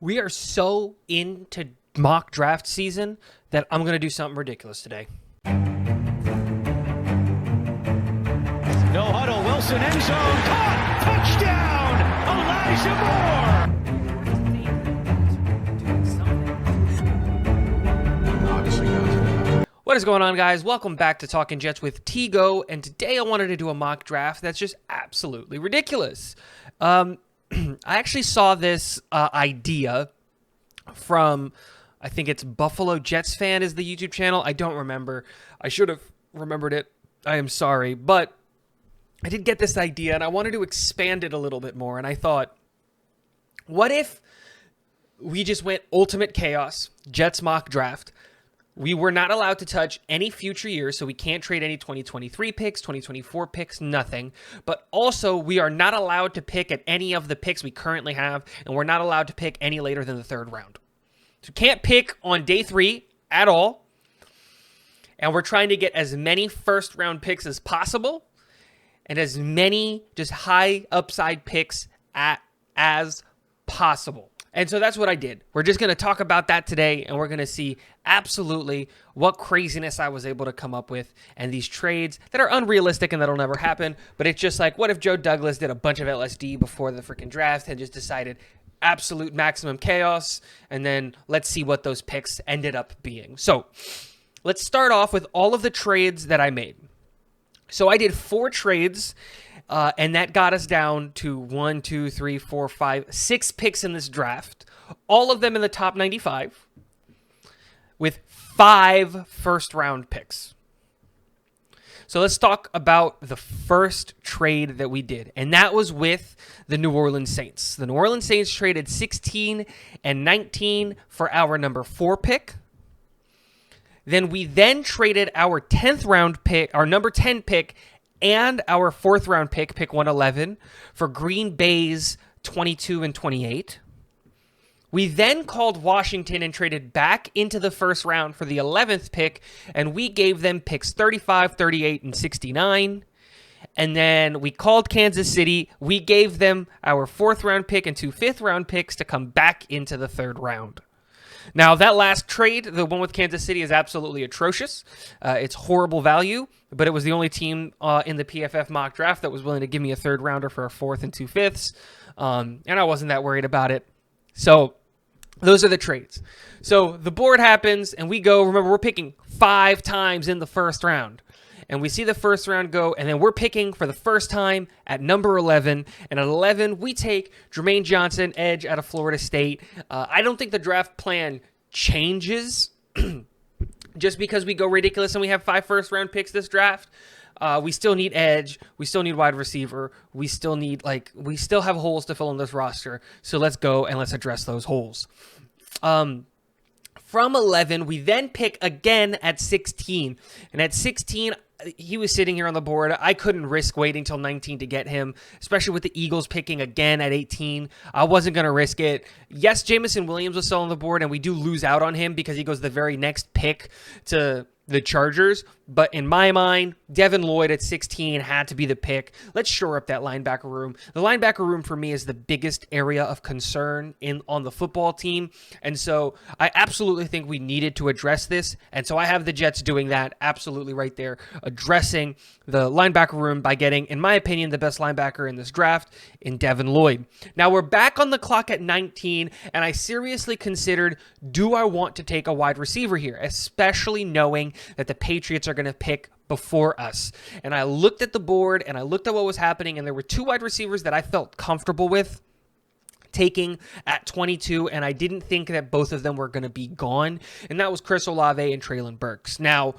We are so into mock draft season that I'm going to do something ridiculous today. No huddle, Wilson end zone, caught, touchdown, Elijah Moore. What is going on, guys? Welcome back to Talking Jets with Tigo, and today I wanted to do a mock draft that's just absolutely ridiculous. I actually saw this idea from, I think it's Buffalo Jets Fan is the YouTube channel. I don't remember. I should have remembered it. I am sorry, but I did get this idea, and I wanted to expand it a little bit more, and I thought, what if we just went ultimate chaos, Jets mock draft? We were not allowed to touch any future years, so we can't trade any 2023 picks, 2024 picks, nothing. But also, we are not allowed to pick at any of the picks we currently have, and we're not allowed to pick any later than the third round. So can't pick on day 3 at all. And we're trying to get as many first-round picks as possible and as many just high upside picks as possible. And so that's what I did. We're just going to talk about that today, and we're going to see absolutely what craziness I was able to come up with and these trades that are unrealistic and that'll never happen. But it's just like, what if Joe Douglas did a bunch of LSD before the freaking draft and just decided absolute maximum chaos, and then let's see what those picks ended up being. So let's start off with all of the trades that I made. So I did 4 trades, and that got us down to 1, 2, 3, 4, 5, 6 picks in this draft, all of them in the top 95, with 5 first-round picks. So let's talk about the first trade that we did, and that was with the New Orleans Saints. The New Orleans Saints traded 16 and 19 for our number 4 pick. Then we traded our 10th round pick, our number 10 pick, and our 4th round pick, pick 111, for Green Bay's 22 and 28. We then called Washington and traded back into the first round for the 11th pick, and we gave them picks 35, 38, and 69. And then we called Kansas City. We gave them our 4th round pick and 2 5th round picks to come back into the 3rd round. Now, that last trade, the one with Kansas City, is absolutely atrocious. It's horrible value, but it was the only team in the PFF mock draft that was willing to give me a 3rd rounder for a 4th and 2 5ths, and I wasn't that worried about it. So those are the trades. So the board happens, and we go. Remember, we're picking 5 times in the first round. And we see the first round go, and then we're picking for the first time at number 11. And at 11, we take Jermaine Johnson, edge out of Florida State. I don't think the draft plan changes just because we go ridiculous and we have 5 first-round picks this draft. We still need edge. We still need wide receiver. We still have holes to fill in this roster. So let's go and let's address those holes. From 11, we then pick again at 16. And at 16, he was sitting here on the board. I couldn't risk waiting till 19 to get him, especially with the Eagles picking again at 18. I wasn't going to risk it. Yes, Jameson Williams was still on the board, and we do lose out on him because he goes the very next pick to the Chargers. But in my mind, Devin Lloyd at 16 had to be the pick. Let's shore up that linebacker room. The linebacker room for me is the biggest area of concern on the football team. And so I absolutely think we needed to address this. And so I have the Jets doing that absolutely right there, addressing the linebacker room by getting, in my opinion, the best linebacker in this draft in Devin Lloyd. Now we're back on the clock at 19, and I seriously considered, do I want to take a wide receiver here, especially knowing that the Patriots are going to pick before us. And I looked at the board and I looked at what was happening, and there were 2 wide receivers that I felt comfortable with taking at 22, and I didn't think that both of them were going to be gone, and that was Chris Olave and Treylon Burks. Now,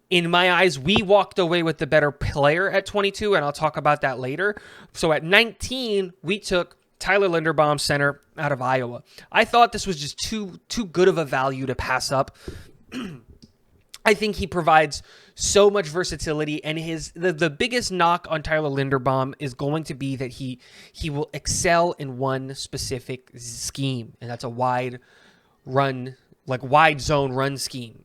in my eyes, we walked away with the better player at 22, and I'll talk about that later. So at 19, we took Tyler Linderbaum, center out of Iowa. I thought this was just too good of a value to pass up. I think he provides so much versatility, and the biggest knock on Tyler Linderbaum is going to be that he will excel in one specific scheme, and that's a wide zone run scheme.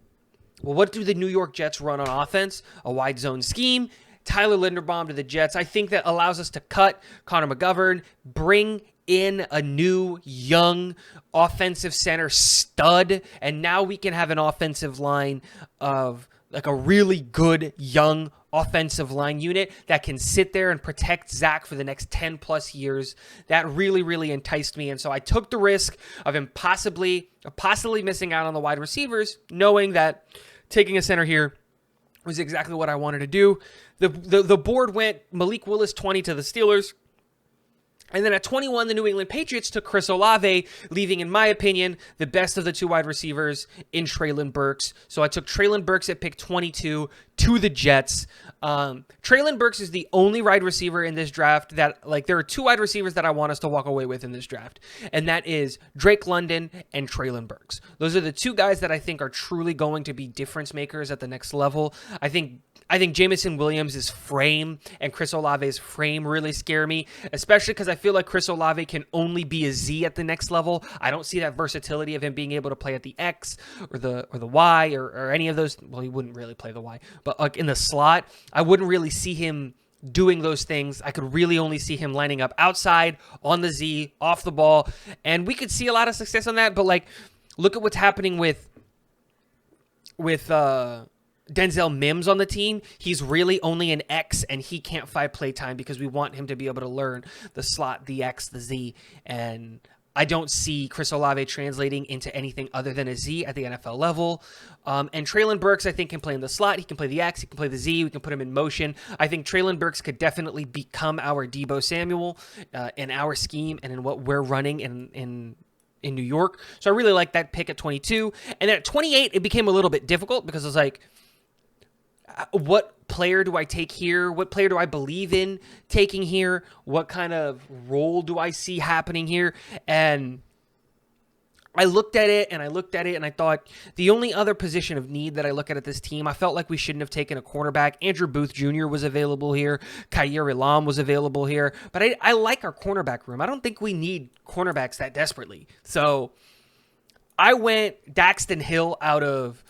Well, what do the New York Jets run on offense? A wide zone scheme. Tyler Linderbaum to the Jets, I think that allows us to cut Connor McGovern, bring in a new, young offensive center stud, and now we can have an offensive line of like a really good young offensive line unit that can sit there and protect Zach for the next 10 plus years. That really, really enticed me. And so I took the risk of him possibly missing out on the wide receivers, knowing that taking a center here was exactly what I wanted to do. The board went Malik Willis 20 to the Steelers. And then at 21, the New England Patriots took Chris Olave, leaving, in my opinion, the best of the two wide receivers in Treylon Burks. So I took Treylon Burks at pick 22 to the Jets. Treylon Burks is the only wide receiver in this draft that, like, there are two wide receivers that I want us to walk away with in this draft. And that is Drake London and Treylon Burks. Those are the two guys that I think are truly going to be difference makers at the next level. I think Jameson Williams' frame and Chris Olave's frame really scare me, especially because I feel like Chris Olave can only be a Z at the next level. I don't see that versatility of him being able to play at the X or the Y or any of those. Well, he wouldn't really play the Y, but like in the slot, I wouldn't really see him doing those things. I could really only see him lining up outside, on the Z, off the ball, and we could see a lot of success on that. But like, look at what's happening with Denzel Mims on the team. He's really only an X, and he can't find play time because we want him to be able to learn the slot, the X, the Z, and I don't see Chris Olave translating into anything other than a Z at the NFL level. And Treylon Burks, I think, can play in the slot. He can play the X. He can play the Z. We can put him in motion. I think Treylon Burks could definitely become our Deebo Samuel in our scheme and in what we're running in New York. So I really like that pick at 22. And then at 28, it became a little bit difficult because I was like, what player do I take here? What player do I believe in taking here? What kind of role do I see happening here? And I looked at it and I thought the only other position of need that I look at this team, I felt like we shouldn't have taken a cornerback. Andrew Booth Jr. was available here. Kaiir Elam was available here. But I like our cornerback room. I don't think we need cornerbacks that desperately. So I went Daxton Hill out of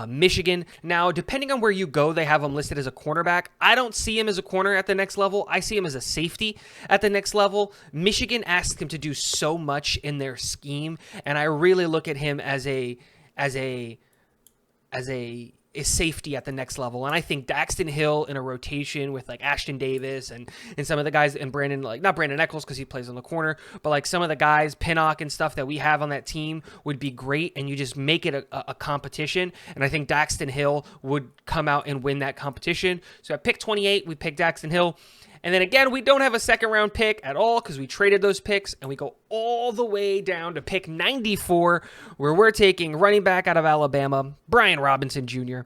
Michigan. Now, depending on where you go, they have him listed as a cornerback. I don't see him as a corner at the next level. I see him as a safety at the next level. Michigan asked him to do so much in their scheme, and I really look at him as a safety at the next level. And I think Daxton Hill in a rotation with like Ashton Davis and some of the guys, and Brandon, like not Brandon Eccles because he plays on the corner, but like some of the guys, Pinnock and stuff that we have on that team would be great. And you just make it a competition. And I think Daxton Hill would come out and win that competition. So at pick 28, we picked Daxton Hill. And then again, we don't have a second round pick at all because we traded those picks, and we go all the way down to pick 94, where we're taking running back out of Alabama, Brian Robinson Jr.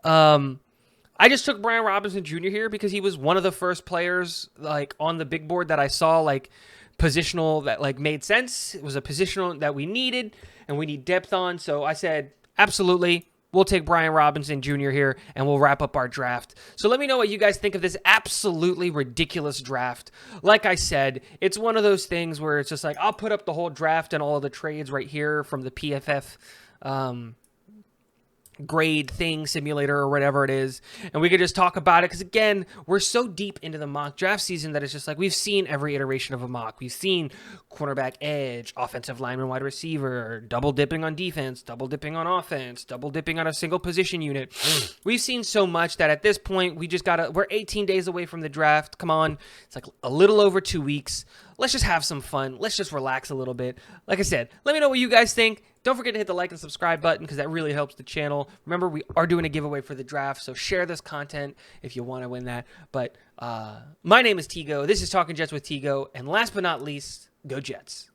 I just took Brian Robinson Jr. here because he was one of the first players like on the big board that I saw like positional that like made sense. It was a positional that we needed and we need depth on. So I said, absolutely. We'll take Brian Robinson Jr. here, and we'll wrap up our draft. So let me know what you guys think of this absolutely ridiculous draft. Like I said, it's one of those things where it's just like, I'll put up the whole draft and all of the trades right here from the PFF grade thing simulator or whatever it is, and we could just talk about it because again, we're so deep into the mock draft season that it's just like we've seen every iteration of a mock. We've seen cornerback, edge, offensive lineman, wide receiver, double dipping on defense, double dipping on offense, double dipping on a single position unit. We've seen so much that at this point we're 18 days away from the draft. Come on, it's like a little over 2 weeks. Let's just have some fun. Let's just relax a little bit. Like I said, let me know what you guys think. Don't forget to hit the like and subscribe button because that really helps the channel. Remember, we are doing a giveaway for the draft, so share this content if you want to win that. But my name is Tigo. This is Talking Jets with Tigo. And last but not least, go Jets.